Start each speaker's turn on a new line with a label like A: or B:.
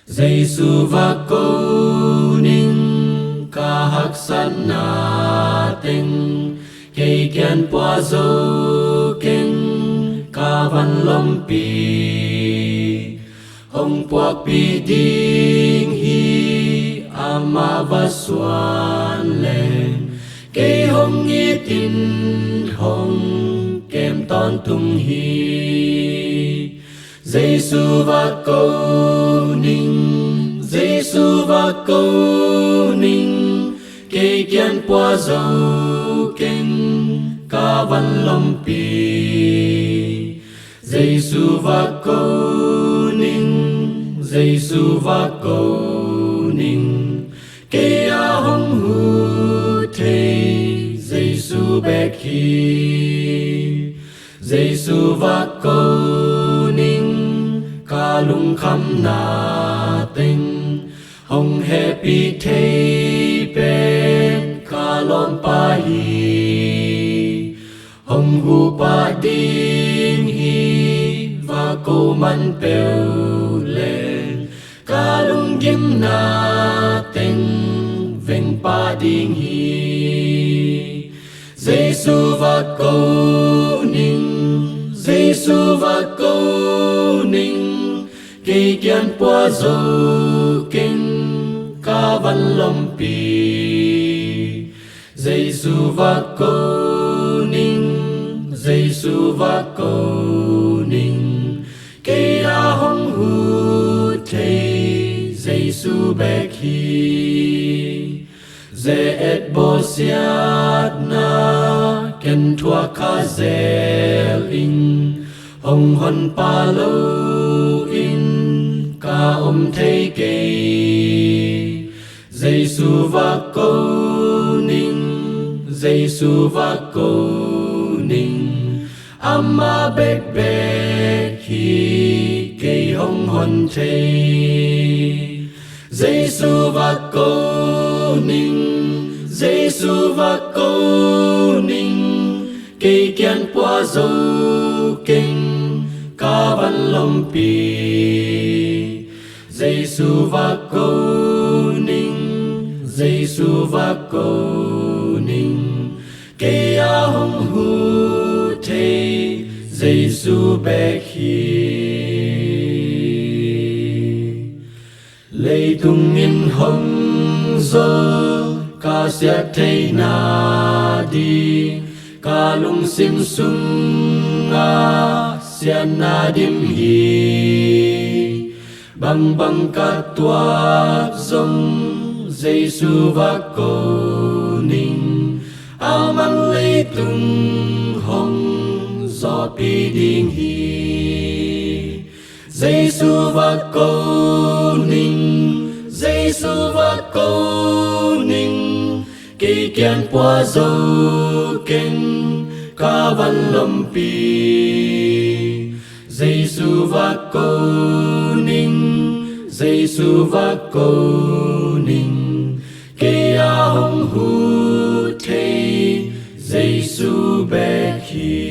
A: Giêsu và câu ninh ca hắc sát na tình cây kian qua dấu kinh ca văn lom pi hong puak pi ding hi ama va xuan lên cây hong nghi tin hong kem ton tung hi Giêsu và câu ninh Giêsu và câu ninh cây kian qua dấu kinh ca văn lom pi Giêsu và câu ninh Giêsu và câu ninh cây a hong hu thei Giêsu bek hi Giêsu và câu ninh ca lung kham na tình hong happy thei pet ca lom pa hi hong hu pa ding hi và cô man peo lên ca lung gim na tình veng pa ding hi Giêsu và câu ninh Giêsu và câu ninh cây kian qua dấu kinh ca văn lom pi Giêsu và câu ninh Giêsu và câu ninh cây a hong hu thei Giêsu bek hi ze et bosiat na ken thua ka zel in hong hon pa lo in ca thei kei Giêsu và câu ninh Giêsu và câu ninh ama bek bek hi kei hong hon thei Giêsu và câu ninh Giêsu và câu ninh cây kian qua dấu kinh ca văn lom pi Giêsu và câu ninh Giêsu và câu ninh cây a hong hu thei Giêsu bek hi lei tung in hong zo ca sia thei na đi ca lung sim sung a sia na dim hi bang bang ca toa zong Giêsu và câu ninh amang lei tung hong zo pi ding hi Giêsu và câu ninh Giêsu và câu ninh cây kian qua dấu kinh ca văn lom pi Giêsu và câu ninh Giêsu và câu ninh cây a hong hu thei Giêsu bek hi